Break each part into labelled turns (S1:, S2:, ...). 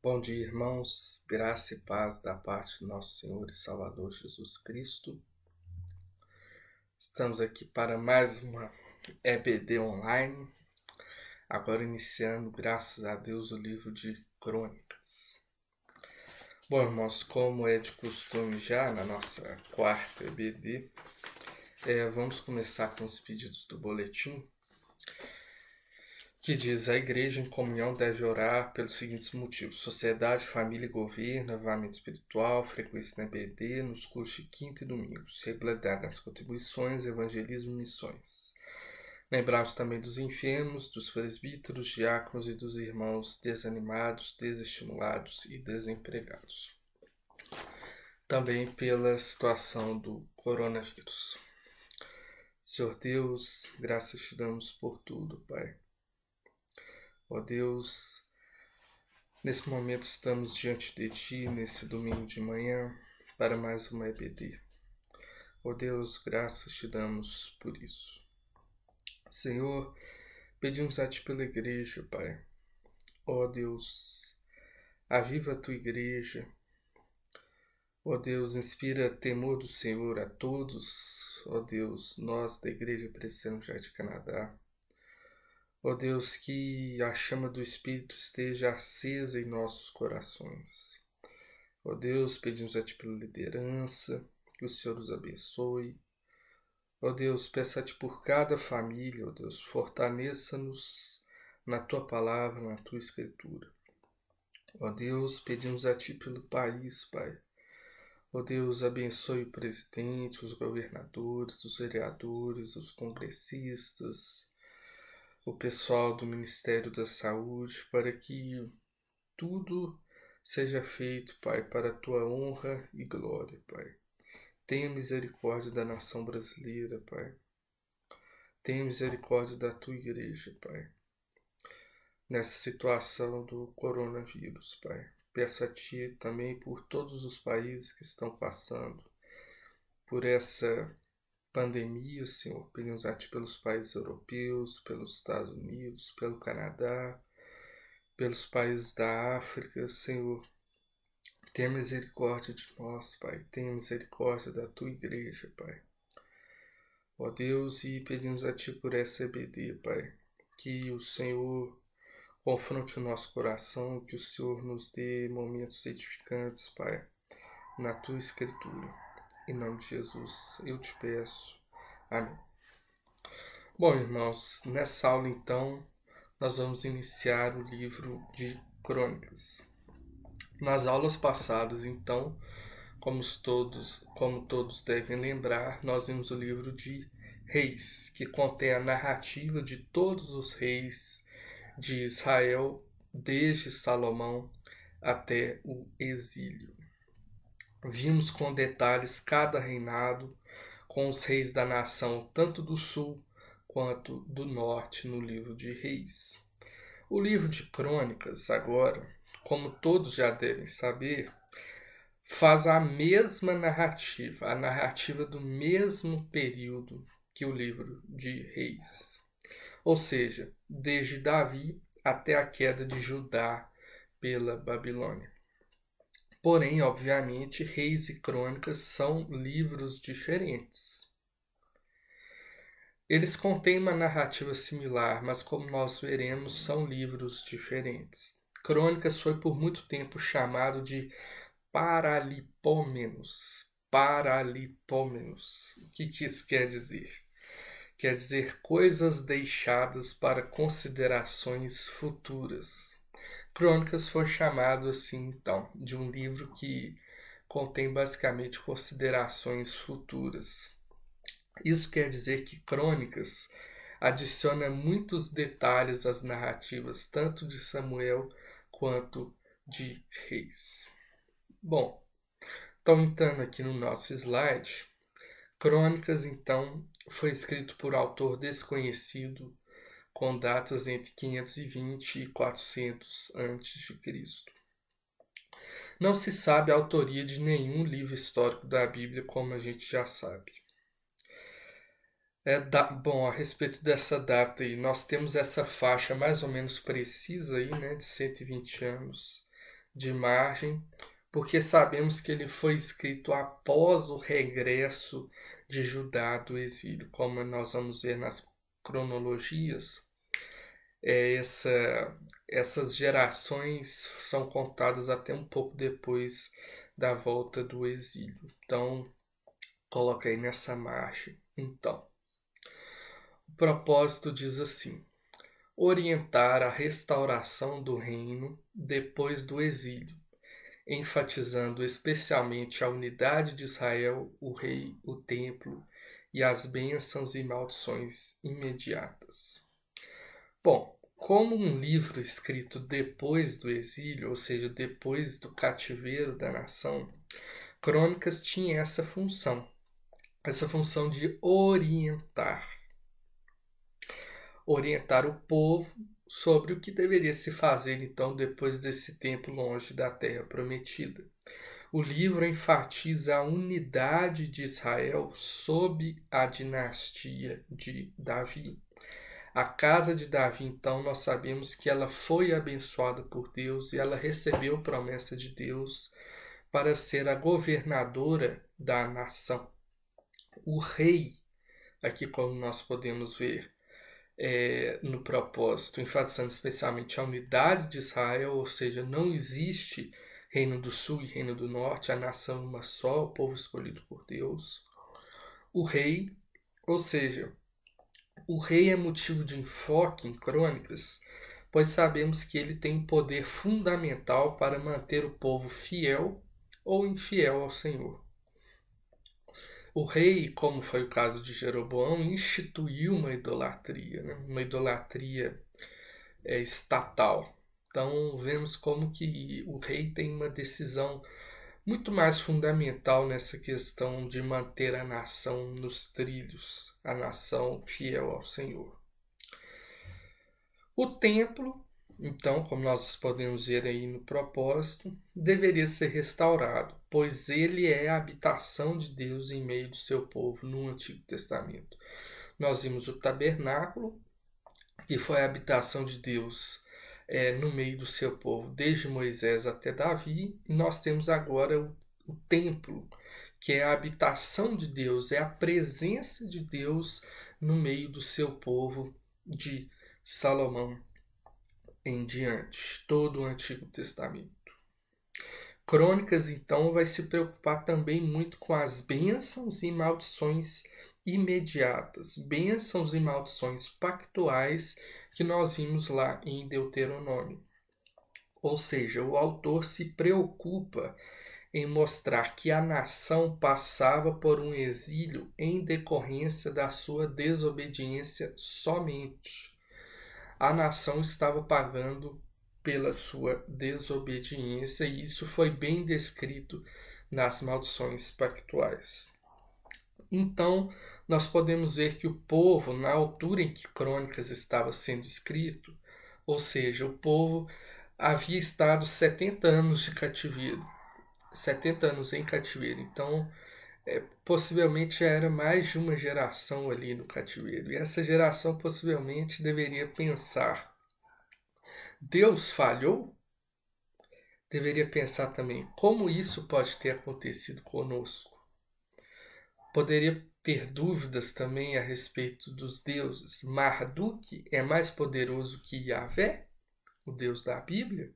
S1: Bom dia, irmãos. Graça e paz da parte do nosso Senhor e Salvador Jesus Cristo. Estamos aqui para mais uma EBD online. Agora iniciando, graças a Deus, o livro de Crônicas. Bom, irmãos, como é de costume já na nossa quarta EBD, vamos começar com os pedidos do boletim, que diz: a igreja em comunhão deve orar pelos seguintes motivos: sociedade, família e governo, avivamento espiritual, frequência na EBD, nos cursos de quinta e domingos, regularidade nas contribuições, evangelismo e missões. Lembramos também dos enfermos, dos presbíteros, diáconos e dos irmãos desanimados, desestimulados e desempregados. Também pela situação do coronavírus. Senhor Deus, graças te damos por tudo, Pai. Ó Deus, nesse momento estamos diante de Ti, nesse domingo de manhã, para mais uma EBD. Ó Deus, graças te damos por isso. Senhor, pedimos a Ti pela igreja, Pai. Ó Deus, aviva a Tua igreja. Ó Deus, inspira temor do Senhor a todos. Ó Deus, nós da Igreja Presbiteriana Jardim Canadá. Ó Deus, que a chama do Espírito esteja acesa em nossos corações. Ó Deus, pedimos a Ti pela liderança, que o Senhor os abençoe. Ó Deus, peço a Ti por cada família, ó Deus, fortaleça-nos na Tua palavra, na Tua escritura. Ó Deus, pedimos a Ti pelo país, Pai. Ó Deus, abençoe o presidente, os governadores, os vereadores, os congressistas, o pessoal do Ministério da Saúde, para que tudo seja feito, Pai, para a Tua honra e glória, Pai. Tenha misericórdia da nação brasileira, Pai. Tenha misericórdia da Tua igreja, Pai. Nessa situação do coronavírus, Pai. Peço a Ti também por todos os países que estão passando por essa pandemia, Senhor. Pedimos a Ti pelos países europeus, pelos Estados Unidos, pelo Canadá, pelos países da África, Senhor. Tenha misericórdia de nós, Pai. Tenha misericórdia da Tua igreja, Pai. Ó Deus, e pedimos a Ti por essa EBD, Pai. Que o Senhor confronte o nosso coração, que o Senhor nos dê momentos edificantes, Pai, na Tua Escritura. Em nome de Jesus, eu te peço. Amém. Bom, irmãos, nessa aula, então, nós vamos iniciar o livro de Crônicas. Nas aulas passadas, então, como todos devem lembrar, nós vimos o livro de Reis, que contém a narrativa de todos os reis de Israel, desde Salomão até o exílio. Vimos com detalhes cada reinado, com os reis da nação, tanto do sul quanto do norte, no livro de Reis. O livro de Crônicas, agora, como todos já devem saber, faz a mesma narrativa, a narrativa do mesmo período que o livro de Reis. Ou seja, desde Davi até a queda de Judá pela Babilônia. Porém, obviamente, Reis e Crônicas são livros diferentes. Eles contêm uma narrativa similar, mas como nós veremos, são livros diferentes. Crônicas foi por muito tempo chamado de Paralipômenos. Paralipômenos. O que isso quer dizer? Quer dizer coisas deixadas para considerações futuras. Crônicas foi chamado assim, então, de um livro que contém basicamente considerações futuras. Isso quer dizer que Crônicas adiciona muitos detalhes às narrativas, tanto de Samuel quanto de Reis. Bom, então entrando aqui no nosso slide, Crônicas, então, foi escrito por autor desconhecido, com datas entre 520 e 400 a.C. Não se sabe a autoria de nenhum livro histórico da Bíblia, como a gente já sabe. Bom, a respeito dessa data aí, nós temos essa faixa mais ou menos precisa aí, né, de 120 anos de margem, porque sabemos que ele foi escrito após o regresso de Judá do exílio, como nós vamos ver nas cronologias. Essas gerações são contadas até um pouco depois da volta do exílio. Então, coloca aí nessa margem. Então, o propósito diz assim: orientar a restauração do reino depois do exílio, enfatizando especialmente a unidade de Israel, o rei, o templo e as bênçãos e maldições imediatas. Bom, como um livro escrito depois do exílio, ou seja, depois do cativeiro da nação, Crônicas tinha essa função de orientar o povo sobre o que deveria se fazer então depois desse tempo longe da terra prometida. O livro enfatiza a unidade de Israel sob a dinastia de Davi. A casa de Davi, então, nós sabemos que ela foi abençoada por Deus e ela recebeu promessa de Deus para ser a governadora da nação. O rei, aqui como nós podemos ver no propósito, enfatizando especialmente a unidade de Israel, ou seja, não existe reino do sul e reino do norte, a nação uma só, o povo escolhido por Deus. O rei, ou seja, o rei é motivo de enfoque em Crônicas, pois sabemos que ele tem um poder fundamental para manter o povo fiel ou infiel ao Senhor. O rei, como foi o caso de Jeroboão, instituiu uma idolatria, né? Uma idolatria estatal. Então vemos como que o rei tem uma decisão muito mais fundamental nessa questão de manter a nação nos trilhos, a nação fiel ao Senhor. O templo, então, como nós podemos ver aí no propósito, deveria ser restaurado, pois ele é a habitação de Deus em meio do seu povo no Antigo Testamento. Nós vimos o tabernáculo, que foi a habitação de Deus no meio do seu povo, desde Moisés até Davi. E nós temos agora o templo, que é a habitação de Deus, é a presença de Deus no meio do seu povo de Salomão em diante, todo o Antigo Testamento. Crônicas, então, vai se preocupar também muito com as bênçãos e maldições imediatas, bênçãos e maldições pactuais que nós vimos lá em Deuteronômio. Ou seja, o autor se preocupa em mostrar que a nação passava por um exílio em decorrência da sua desobediência somente. A nação estava pagando pela sua desobediência, e isso foi bem descrito nas maldições pactuais. Então, nós podemos ver que o povo, na altura em que Crônicas estava sendo escrito, ou seja, o povo havia estado 70 anos de cativeiro, 70 anos em cativeiro. Então, possivelmente era mais de uma geração ali no cativeiro. E essa geração possivelmente deveria pensar: Deus falhou? Deveria pensar também como isso pode ter acontecido conosco. Poderia ter dúvidas também a respeito dos deuses. Marduk é mais poderoso que Yahvé, o Deus da Bíblia?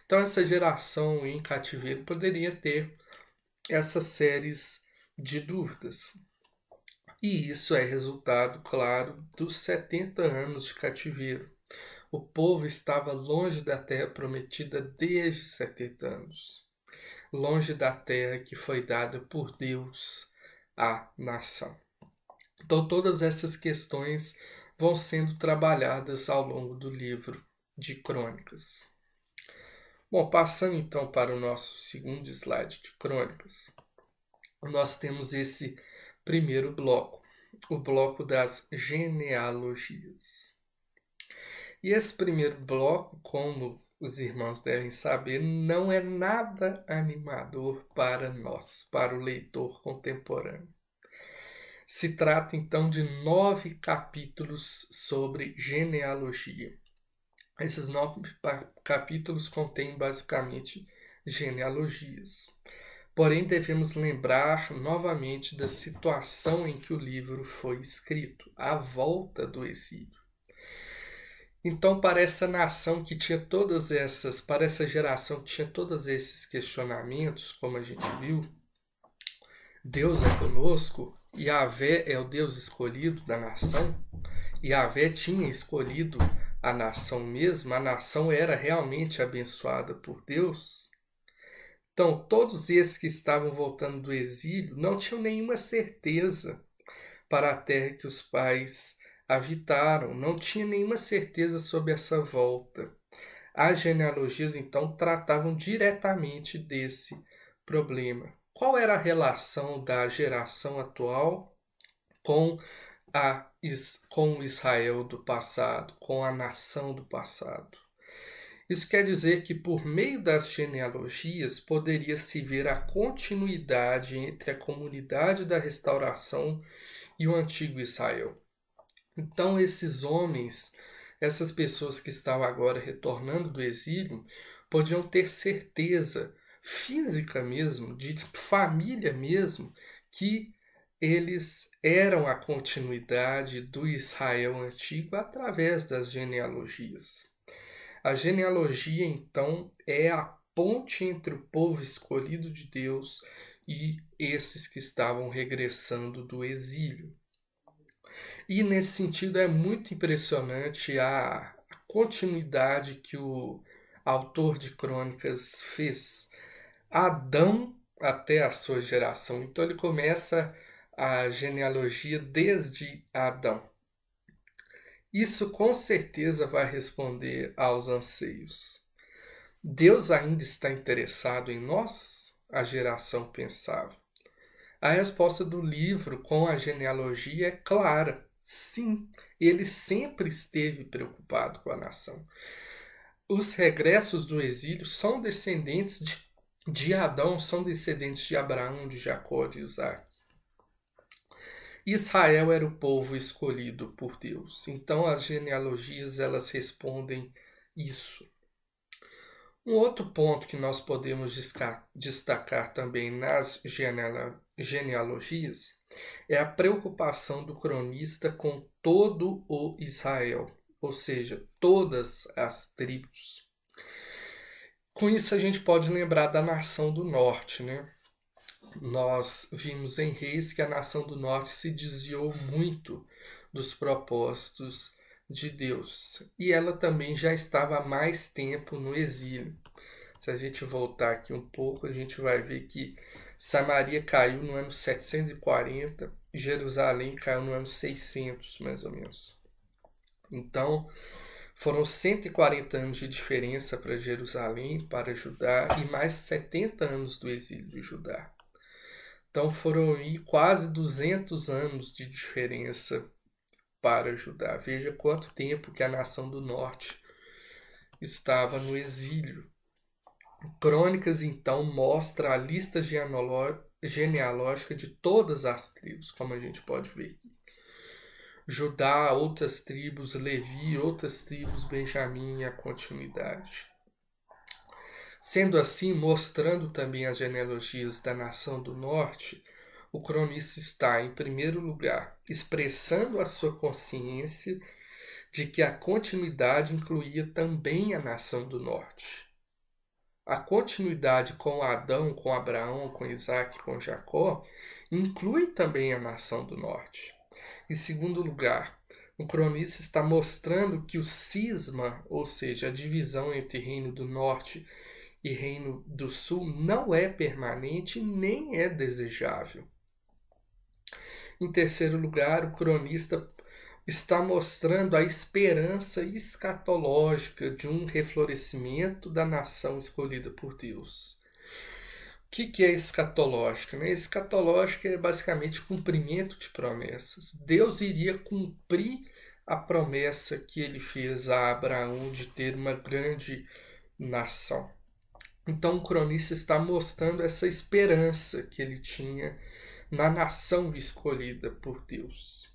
S1: Então essa geração em cativeiro poderia ter essas séries de dúvidas. E isso é resultado, claro, dos 70 anos de cativeiro. O povo estava longe da terra prometida desde 70 anos, longe da terra que foi dada por Deus à nação. Então todas essas questões vão sendo trabalhadas ao longo do livro de Crônicas. Bom, passando então para o nosso segundo slide de Crônicas, nós temos esse primeiro bloco, o bloco das genealogias. E esse primeiro bloco, como os irmãos devem saber, não é nada animador para nós, para o leitor contemporâneo. Se trata então de 9 capítulos sobre genealogia. Esses 9 capítulos contêm basicamente genealogias. Porém, devemos lembrar novamente da situação em que o livro foi escrito, a volta do exílio. Então, para essa nação que tinha para essa geração que tinha todos esses questionamentos, como a gente viu, Deus é conosco, Yahvé é o Deus escolhido da nação, Yahvé tinha escolhido a nação mesma, a nação era realmente abençoada por Deus. Então, todos esses que estavam voltando do exílio não tinham nenhuma certeza para a terra que os pais habitaram, não tinha nenhuma certeza sobre essa volta. As genealogias, então, tratavam diretamente desse problema. Qual era a relação da geração atual com, com o Israel do passado, com a nação do passado? Isso quer dizer que, por meio das genealogias, poderia-se ver a continuidade entre a comunidade da restauração e o antigo Israel. Então, esses homens, essas pessoas que estavam agora retornando do exílio, podiam ter certeza física mesmo, de família mesmo, que eles eram a continuidade do Israel antigo através das genealogias. A genealogia, então, é a ponte entre o povo escolhido de Deus e esses que estavam regressando do exílio. E nesse sentido é muito impressionante a continuidade que o autor de Crônicas fez. Adão até a sua geração. Então ele começa a genealogia desde Adão. Isso com certeza vai responder aos anseios. Deus ainda está interessado em nós? A geração pensava. A resposta do livro com a genealogia é clara. Sim, ele sempre esteve preocupado com a nação. Os regressos do exílio são descendentes de Adão, são descendentes de Abraão, de Jacó, de Isaac. Israel era o povo escolhido por Deus. Então as genealogias elas respondem isso. Um outro ponto que nós podemos destacar também nas genealogias é a preocupação do cronista com todo o Israel, ou seja, todas as tribos. Com isso a gente pode lembrar da nação do norte, né? Nós vimos em Reis que a nação do norte se desviou muito dos propósitos de Deus e ela também já estava há mais tempo no exílio. Se a gente voltar aqui um pouco, a gente vai ver que Samaria caiu no ano 740 e Jerusalém caiu no ano 600, mais ou menos. Então, foram 140 anos de diferença para Jerusalém, para Judá, e mais 70 anos do exílio de Judá. Então foram aí quase 200 anos de diferença para Judá. Veja quanto tempo que a nação do norte estava no exílio. Crônicas, então, mostra a lista genealógica de todas as tribos, como a gente pode ver aqui. Judá, outras tribos, Levi, outras tribos, Benjamim e a continuidade. Sendo assim, mostrando também as genealogias da nação do norte, o cronista está, em primeiro lugar, expressando a sua consciência de que a continuidade incluía também a nação do norte. A continuidade com Adão, com Abraão, com Isaac, com Jacó, inclui também a nação do norte. Em segundo lugar, o cronista está mostrando que o cisma, ou seja, a divisão entre Reino do Norte e Reino do Sul, não é permanente nem é desejável. Em terceiro lugar, o cronista está mostrando a esperança escatológica de um reflorescimento da nação escolhida por Deus. O que é escatológica? Escatológica é basicamente cumprimento de promessas. Deus iria cumprir a promessa que ele fez a Abraão de ter uma grande nação. Então o cronista está mostrando essa esperança que ele tinha na nação escolhida por Deus.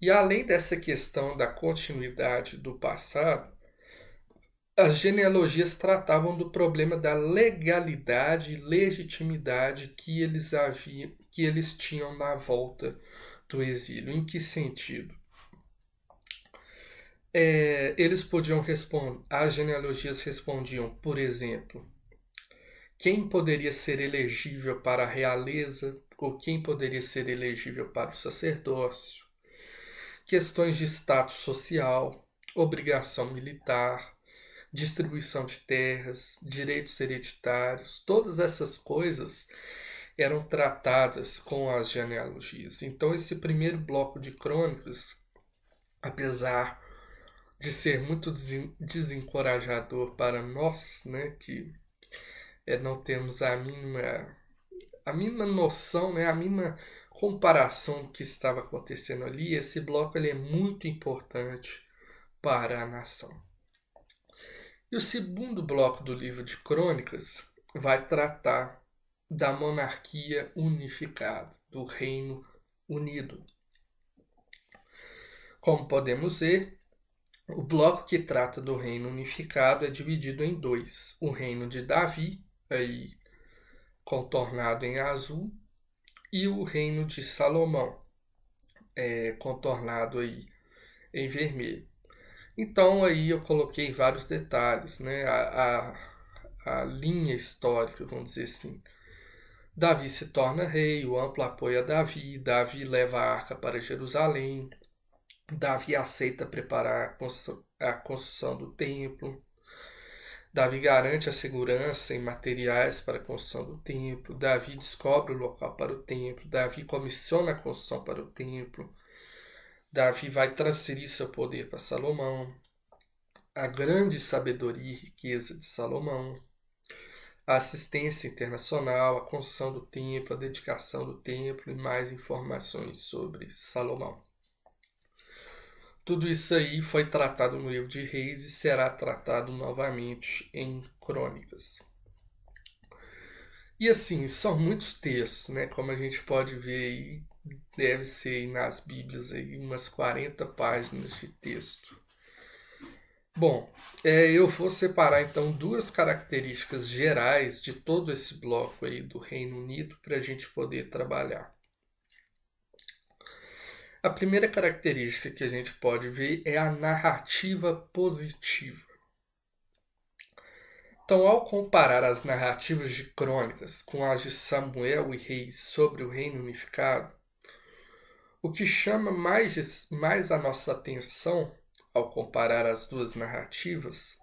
S1: E além dessa questão da continuidade do passado, as genealogias tratavam do problema da legalidade e legitimidade que eles tinham na volta do exílio. Em que sentido? Eles podiam responder, as genealogias respondiam, por exemplo, quem poderia ser elegível para a realeza ou quem poderia ser elegível para o sacerdócio, questões de status social, obrigação militar, distribuição de terras, direitos hereditários, todas essas coisas eram tratadas com as genealogias. Então, esse primeiro bloco de crônicas, apesar de ser muito desencorajador para nós, né, que não temos a mínima noção, né, a mínima comparação do que estava acontecendo ali, esse bloco ele é muito importante para a nação. E o segundo bloco do livro de Crônicas vai tratar da monarquia unificada, do Reino Unido. Como podemos ver, o bloco que trata do Reino Unificado é dividido em dois: o Reino de Davi, aí contornado em azul, e o Reino de Salomão, contornado aí em vermelho. Então aí eu coloquei vários detalhes, né? A linha histórica, vamos dizer assim. Davi se torna rei, o amplo apoio a Davi, Davi leva a arca para Jerusalém, Davi aceita preparar a construção do templo, Davi garante a segurança em materiais para a construção do templo, Davi descobre o local para o templo, Davi comissiona a construção para o templo, Davi vai transferir seu poder para Salomão, a grande sabedoria e riqueza de Salomão, a assistência internacional, a construção do templo, a dedicação do templo e mais informações sobre Salomão. Tudo isso aí foi tratado no livro de Reis e será tratado novamente em Crônicas. E assim, são muitos textos, né? Como a gente pode ver aí, deve ser nas Bíblias aí umas 40 páginas de texto. Bom, eu vou separar então duas características gerais de todo esse bloco aí do Reino Unido para a gente poder trabalhar. A primeira característica que a gente pode ver é a narrativa positiva. Então, ao comparar as narrativas de crônicas com as de Samuel e Reis sobre o Reino Unificado, o que chama mais a nossa atenção ao comparar as duas narrativas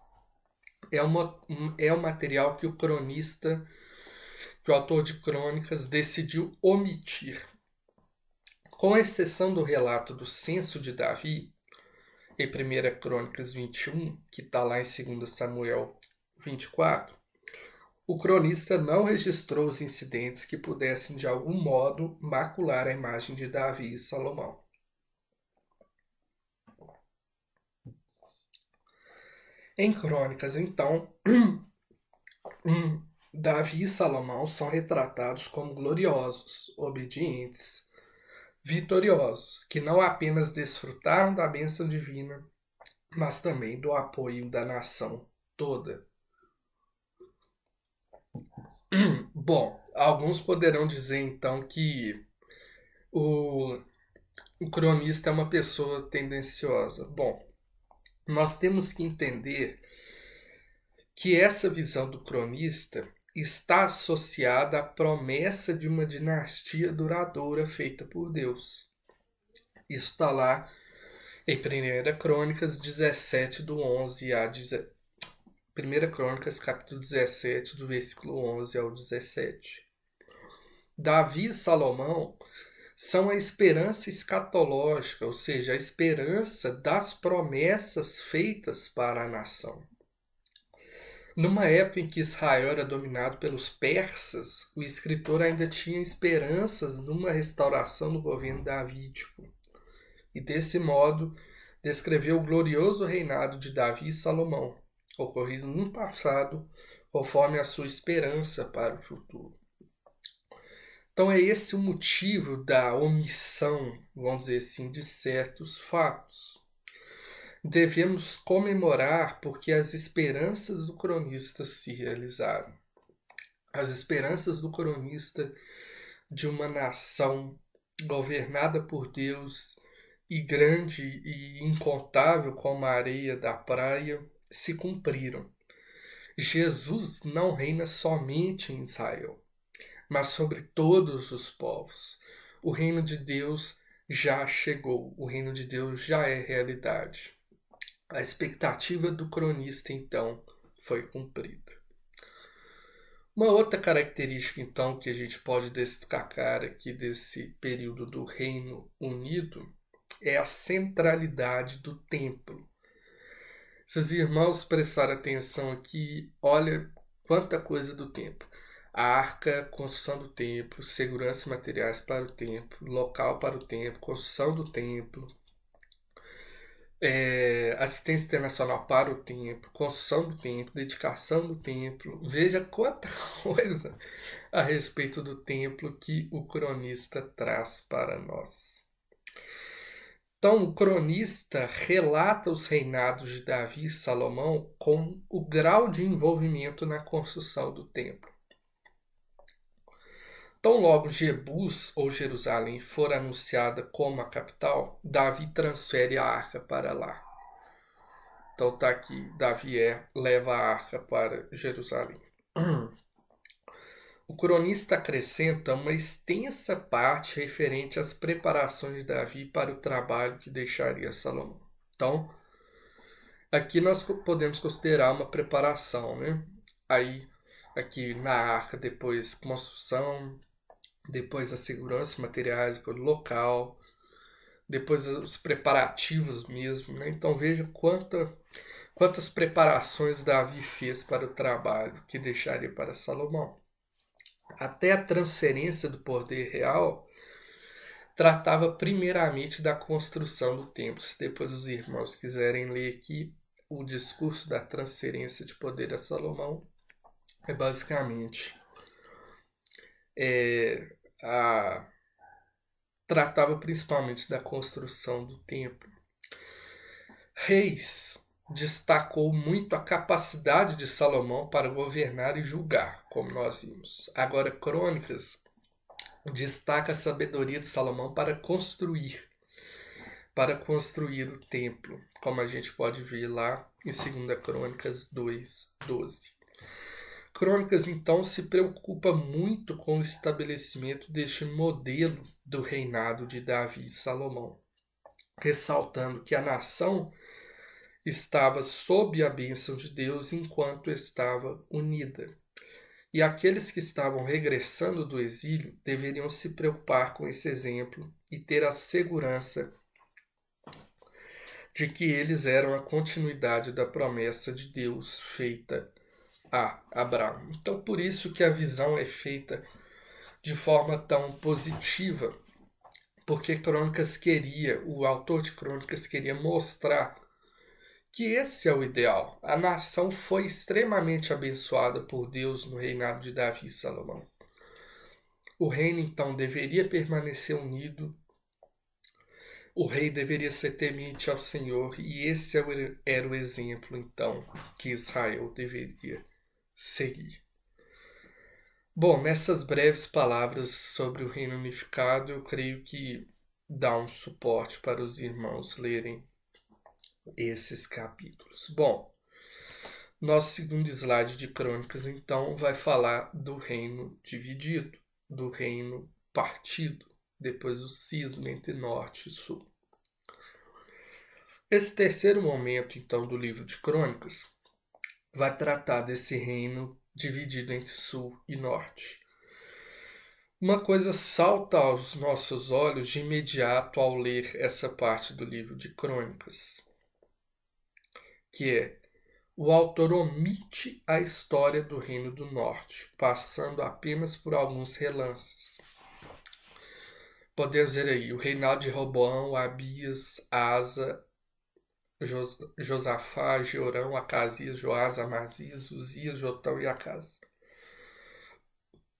S1: é o material que que o autor de crônicas decidiu omitir. Com exceção do relato do censo de Davi, em 1 Crônicas 21, que está lá em 2 Samuel 24, o cronista não registrou os incidentes que pudessem de algum modo macular a imagem de Davi e Salomão. Em Crônicas, então, Davi e Salomão são retratados como gloriosos, obedientes, vitoriosos, que não apenas desfrutaram da bênção divina, mas também do apoio da nação toda. Bom, alguns poderão dizer então que o cronista é uma pessoa tendenciosa. Bom, nós temos que entender que essa visão do cronista está associada à promessa de uma dinastia duradoura feita por Deus. Isso está lá em 1 Crônicas 17, do 11 a 1 Crônicas, capítulo 17, do versículo 11 ao 17. Davi e Salomão são a esperança escatológica, ou seja, a esperança das promessas feitas para a nação. Numa época em que Israel era dominado pelos persas, o escritor ainda tinha esperanças numa restauração do governo davídico. E desse modo, descreveu o glorioso reinado de Davi e Salomão, ocorrido no passado, conforme a sua esperança para o futuro. Então é esse o motivo da omissão, vamos dizer assim, de certos fatos. devemos comemorar porque as esperanças do cronista se realizaram. As esperanças do cronista de uma nação governada por Deus e grande e incontável como a areia da praia se cumpriram. Jesus não reina somente em Israel, mas sobre todos os povos. O reino de Deus já chegou, o reino de Deus já é realidade. A expectativa do cronista, então, foi cumprida. Uma outra característica, então, que a gente pode destacar aqui desse período do Reino Unido é a centralidade do templo. Se os irmãos prestarem atenção aqui, olha quanta coisa do templo. A arca, construção do templo, segurança e materiais para o templo, local para o templo, construção do templo, assistência internacional para o templo, construção do templo, dedicação do templo. Veja quanta coisa a respeito do templo que o cronista traz para nós. Então, o cronista relata os reinados de Davi e Salomão com o grau de envolvimento na construção do templo. Tão logo Jebus ou Jerusalém for anunciada como a capital, Davi transfere a arca para lá. Então tá aqui, Davi leva a arca para Jerusalém. O cronista acrescenta uma extensa parte referente às preparações de Davi para o trabalho que deixaria Salomão. Então, aqui nós podemos considerar uma preparação, né? Aí, aqui na arca, depois construção, depois a segurança, materiais pelo local, depois os preparativos mesmo, né? Então veja quantas preparações Davi fez para o trabalho que deixaria para Salomão. Até a transferência do poder real tratava primeiramente da construção do templo. Se depois os irmãos quiserem ler aqui o discurso da transferência de poder a Salomão, é basicamente tratava principalmente da construção do templo. Reis destacou muito a capacidade de Salomão para governar e julgar, como nós vimos. Agora, Crônicas destaca a sabedoria de Salomão para construir o templo, como a gente pode ver lá em 2 Crônicas 2:12. Crônicas, então, se preocupa muito com o estabelecimento deste modelo do reinado de Davi e Salomão, ressaltando que a nação estava sob a bênção de Deus enquanto estava unida. E aqueles que estavam regressando do exílio deveriam se preocupar com esse exemplo e ter a segurança de que eles eram a continuidade da promessa de Deus feita a Abraão. Então, por isso que a visão é feita de forma tão positiva, porque o autor de Crônicas queria mostrar que esse é o ideal. A nação foi extremamente abençoada por Deus no reinado de Davi e Salomão. O reino, então, deveria permanecer unido. O rei deveria ser temente ao Senhor. E esse era o exemplo, então, que Israel deveria seguir. Bom, nessas breves palavras sobre o reino unificado, eu creio que dá um suporte para os irmãos lerem esses capítulos. Bom, nosso segundo slide de Crônicas, então, vai falar do reino dividido, do reino partido, depois o cisma entre norte e sul. Esse terceiro momento, então, do livro de Crônicas vai tratar desse reino dividido entre sul e norte. Uma coisa salta aos nossos olhos de imediato ao ler essa parte do livro de Crônicas, que é: o autor omite a história do Reino do Norte, passando apenas por alguns relances. Podemos ver aí o reinado de Roboão, Abias, Asa, Josafá, Jeorão, Acasias, Joás, Amazias, Uzias, Jotão e Acas.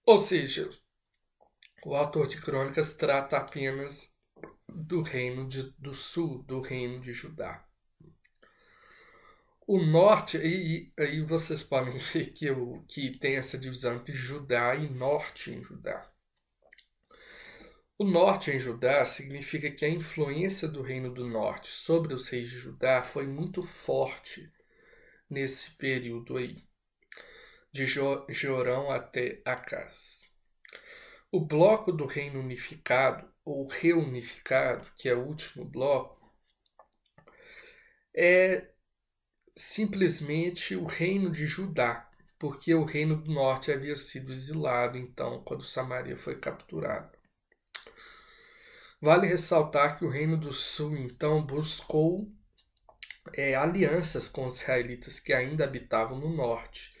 S1: Ou seja, o autor de Crônicas trata apenas do reino do sul, do reino de Judá. O norte, e aí vocês podem ver que tem essa divisão entre Judá e norte em Judá. O norte em Judá significa que a influência do reino do norte sobre os reis de Judá foi muito forte nesse período aí, de Jorão até Acás. O bloco do reino unificado, ou reunificado, que é o último bloco, é simplesmente o reino de Judá, porque o reino do norte havia sido exilado, então, quando Samaria foi capturada. Vale ressaltar que o reino do sul, então, buscou alianças com os israelitas que ainda habitavam no norte,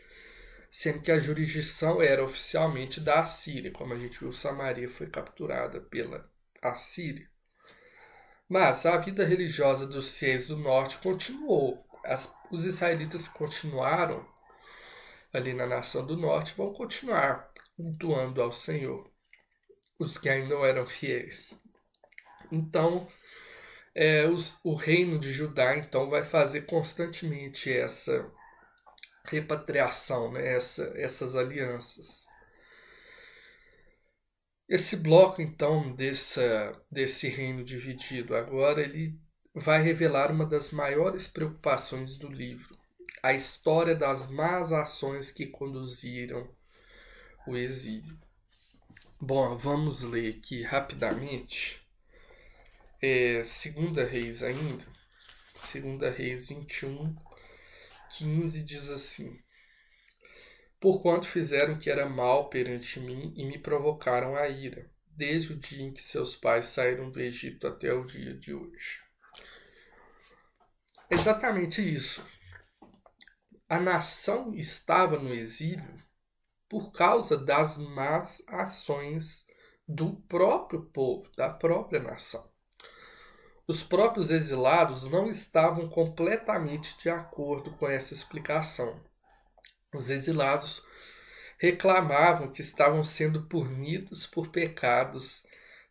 S1: sendo que a jurisdição era oficialmente da Assíria. Como a gente viu, Samaria foi capturada pela Assíria. Mas a vida religiosa dos reis do norte continuou. Os israelitas continuaram ali na nação do norte, vão continuar cultuando ao Senhor, os que ainda não eram fiéis. Então, o reino de Judá então vai fazer constantemente essa repatriação, né? Essas alianças. Esse bloco então desse reino dividido agora ele vai revelar uma das maiores preocupações do livro, a história das más ações que conduziram o exílio. Bom, vamos ler aqui rapidamente. Segunda Reis ainda, Segunda Reis 21, 15 diz assim: Porquanto fizeram o que era mal perante mim e me provocaram a ira, desde o dia em que seus pais saíram do Egito até o dia de hoje. Exatamente isso. A nação estava no exílio por causa das más ações do próprio povo, da própria nação. Os próprios exilados não estavam completamente de acordo com essa explicação. Os exilados reclamavam que estavam sendo punidos por pecados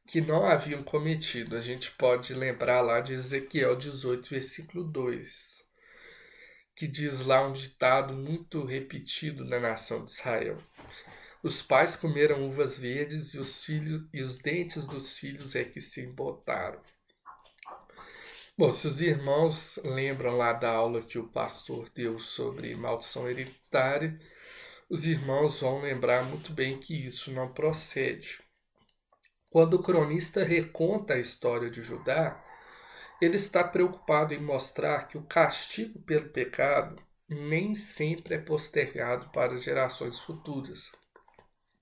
S1: que não haviam cometido. A gente pode lembrar lá de Ezequiel 18, versículo 2, que diz lá um ditado muito repetido na nação de Israel: Os pais comeram uvas verdes e os dentes dos filhos é que se embotaram. Bom, se os irmãos lembram lá da aula que o pastor deu sobre maldição hereditária, os irmãos vão lembrar muito bem que isso não procede. Quando o cronista reconta a história de Judá, ele está preocupado em mostrar que o castigo pelo pecado nem sempre é postergado para as gerações futuras.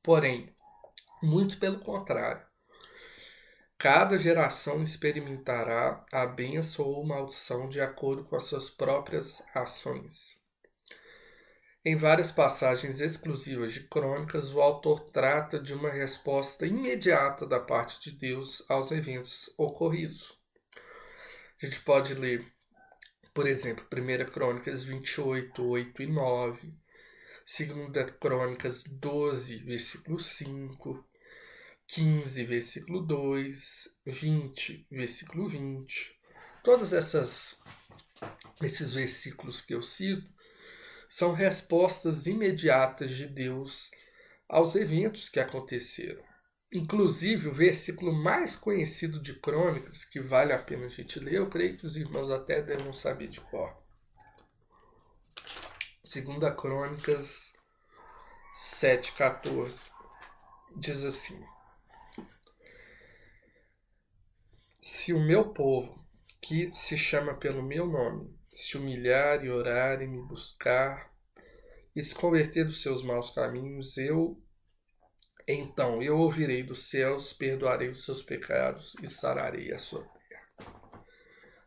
S1: Porém, muito pelo contrário, cada geração experimentará a bênção ou maldição de acordo com as suas próprias ações. Em várias passagens exclusivas de Crônicas, o autor trata de uma resposta imediata da parte de Deus aos eventos ocorridos. A gente pode ler, por exemplo, 1 Crônicas 28, 8 e 9, 2 Crônicas 12, versículo 5, 15, versículo 2, 20, versículo 20. Todos esses versículos que eu cito são respostas imediatas de Deus aos eventos que aconteceram. Inclusive, o versículo mais conhecido de Crônicas, que vale a pena a gente ler, eu creio que os irmãos até devem saber de cor. 2 Crônicas 7,14 diz assim: Se o meu povo, que se chama pelo meu nome, se humilhar e orar e me buscar e se converter dos seus maus caminhos, então eu ouvirei dos céus, perdoarei os seus pecados e sararei a sua terra.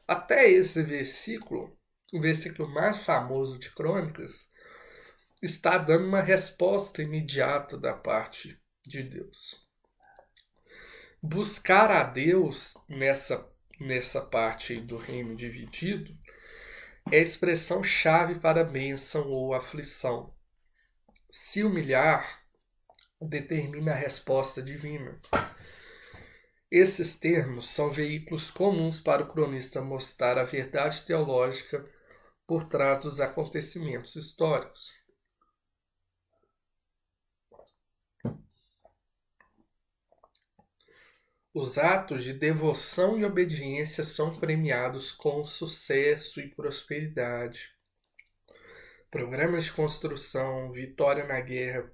S1: Até esse versículo, o versículo mais famoso de Crônicas, está dando uma resposta imediata da parte de Deus. Buscar a Deus nessa parte aí do reino dividido é a expressão chave para bênção ou aflição. Se humilhar determina a resposta divina. Esses termos são veículos comuns para o cronista mostrar a verdade teológica por trás dos acontecimentos históricos. Os atos de devoção e obediência são premiados com sucesso e prosperidade. Programas de construção, vitória na guerra,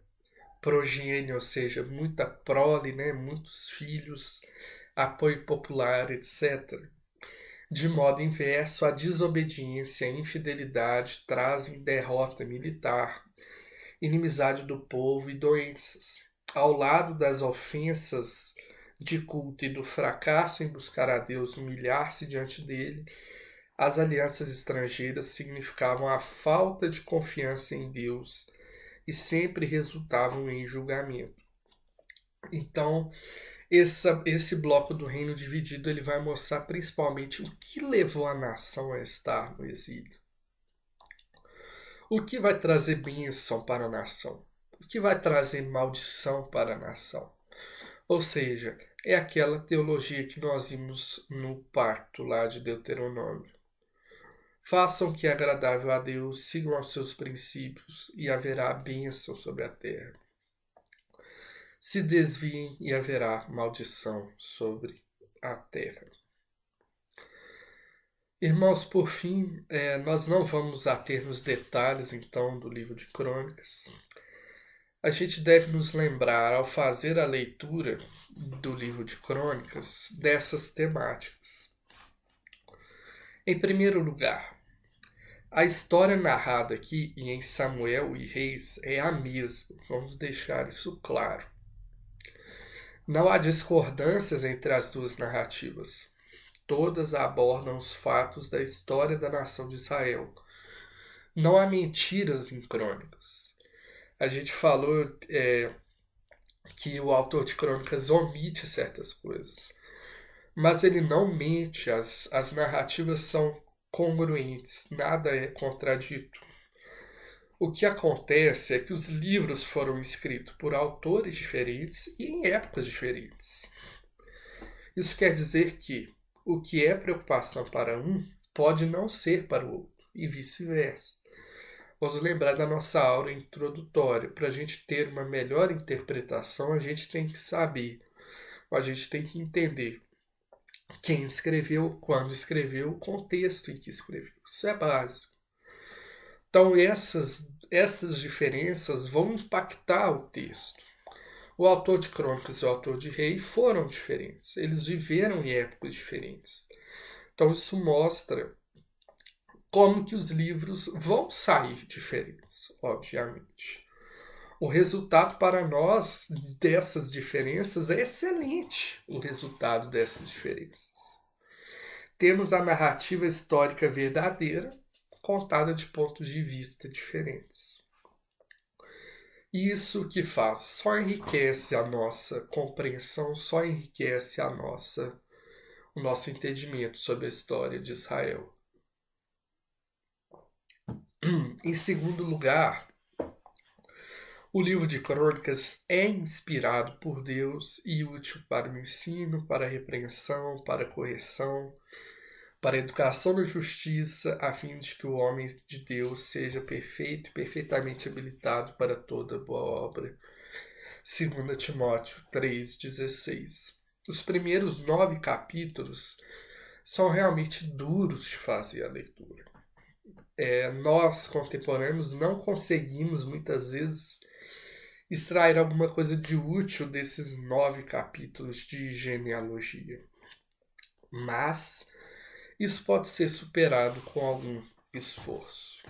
S1: progênie, ou seja, muita prole, né? Muitos filhos, apoio popular, etc. De modo inverso, a desobediência e a infidelidade trazem derrota militar, inimizade do povo e doenças. Ao lado das ofensas de culto e do fracasso em buscar a Deus, humilhar-se diante dele, as alianças estrangeiras significavam a falta de confiança em Deus e sempre resultavam em julgamento. Então, esse bloco do reino dividido ele vai mostrar principalmente o que levou a nação a estar no exílio. O que vai trazer bênção para a nação? O que vai trazer maldição para a nação? Ou seja, é aquela teologia que nós vimos no pacto lá de Deuteronômio. Façam o que é agradável a Deus, sigam aos seus princípios e haverá bênção sobre a terra. Se desviem e haverá maldição sobre a terra. Irmãos, por fim, nós não vamos ater nos detalhes, então, do livro de Crônicas. A gente deve nos lembrar, ao fazer a leitura do livro de Crônicas, dessas temáticas. Em primeiro lugar, a história narrada aqui e em Samuel e Reis é a mesma, vamos deixar isso claro. Não há discordâncias entre as duas narrativas. Todas abordam os fatos da história da nação de Israel. Não há mentiras em Crônicas. A gente falou que o autor de Crônicas omite certas coisas. Mas ele não mente, as narrativas são congruentes, nada é contradito. O que acontece é que os livros foram escritos por autores diferentes e em épocas diferentes. Isso quer dizer que o que é preocupação para um pode não ser para o outro, e vice-versa. Vamos lembrar da nossa aula introdutória. Para a gente ter uma melhor interpretação, a gente tem que saber, a gente tem que entender quem escreveu, quando escreveu, o contexto em que escreveu. Isso é básico. Então, essas diferenças vão impactar o texto. O autor de Crônicas e o autor de Reis foram diferentes. Eles viveram em épocas diferentes. Então, isso mostra como que os livros vão sair diferentes, obviamente. O resultado para nós dessas diferenças é excelente, o resultado dessas diferenças. Temos a narrativa histórica verdadeira, contada de pontos de vista diferentes. Isso que faz só enriquece a nossa compreensão, só enriquece o nosso entendimento sobre a história de Israel. Em segundo lugar, o livro de Crônicas é inspirado por Deus e útil para o ensino, para a repreensão, para a correção, para a educação na justiça, a fim de que o homem de Deus seja perfeito e perfeitamente habilitado para toda boa obra. 2 Timóteo 3,16. Os primeiros 9 capítulos são realmente duros de fazer a leitura. Nós, contemporâneos, não conseguimos muitas vezes extrair alguma coisa de útil desses 9 capítulos de genealogia. Mas isso pode ser superado com algum esforço.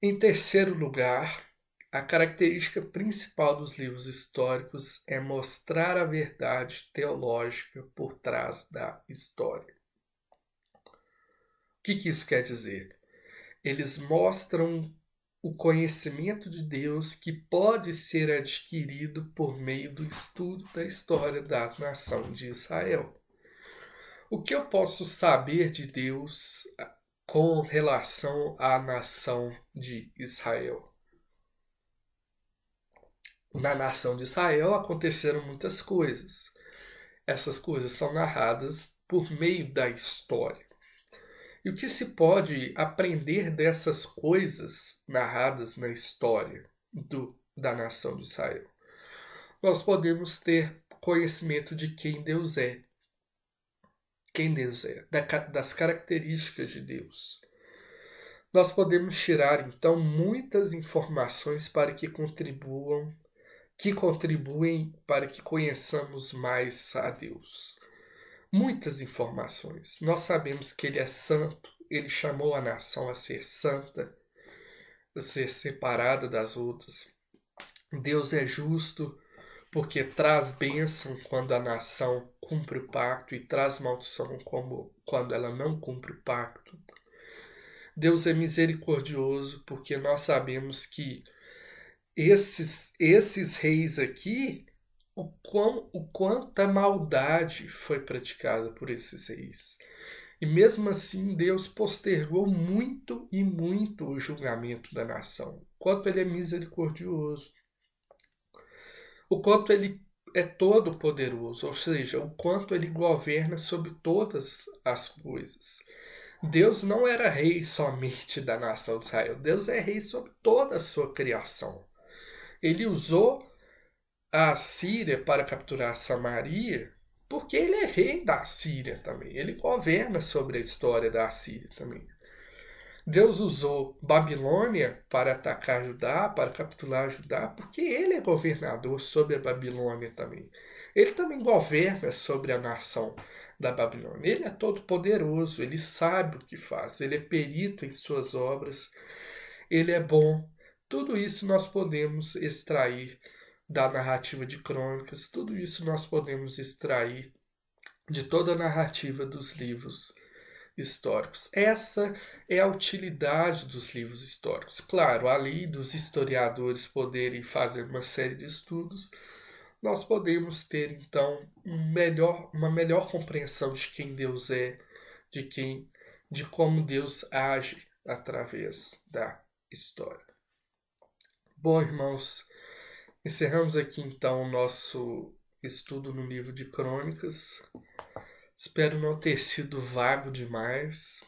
S1: Em terceiro lugar, a característica principal dos livros históricos é mostrar a verdade teológica por trás da história. O que isso quer dizer? Eles mostram o conhecimento de Deus que pode ser adquirido por meio do estudo da história da nação de Israel. O que eu posso saber de Deus com relação à nação de Israel? Na nação de Israel aconteceram muitas coisas. Essas coisas são narradas por meio da história. E o que se pode aprender dessas coisas narradas na história da nação de Israel? Nós podemos ter conhecimento de quem Deus é, das características de Deus. Nós podemos tirar então muitas informações para que contribuem para que conheçamos mais a Deus. Muitas informações. Nós sabemos que Ele é santo, Ele chamou a nação a ser santa, a ser separada das outras. Deus é justo porque traz bênção quando a nação cumpre o pacto e traz maldição quando ela não cumpre o pacto. Deus é misericordioso porque nós sabemos que esses reis aqui, o quanta maldade foi praticada por esses reis. E mesmo assim, Deus postergou muito e muito o julgamento da nação. Quanto ele é misericordioso. O quanto ele é todo poderoso, ou seja, o quanto ele governa sobre todas as coisas. Deus não era rei somente da nação de Israel. Deus é rei sobre toda a sua criação. Ele usou a Síria para capturar Samaria porque ele é rei da Síria também. Ele governa sobre a história da Síria também. Deus usou Babilônia para atacar Judá, para capturar Judá, porque ele é governador sobre a Babilônia também. Ele também governa sobre a nação da Babilônia. Ele é todo poderoso, ele sabe o que faz, ele é perito em suas obras, ele é bom. Tudo isso nós podemos extrair da narrativa de Crônicas, tudo isso nós podemos extrair de toda a narrativa dos livros históricos. Essa é a utilidade dos livros históricos. Claro, além dos historiadores poderem fazer uma série de estudos, nós podemos ter então uma melhor compreensão de quem Deus é, de como Deus age através da história. Bom, irmãos, encerramos aqui então o nosso estudo no livro de Crônicas. Espero não ter sido vago demais.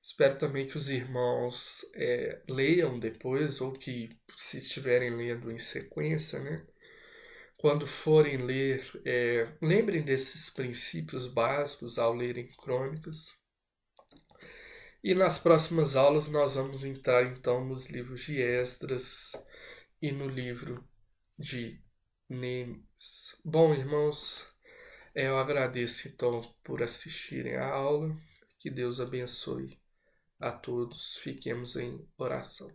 S1: Espero também que os irmãos leiam depois, ou que, se estiverem lendo em sequência, né? Quando forem ler, lembrem desses princípios básicos ao lerem Crônicas. E nas próximas aulas nós vamos entrar então nos livros de Esdras e no livro de Neemias. Bom, irmãos, eu agradeço então por assistirem à aula. Que Deus abençoe a todos. Fiquemos em oração.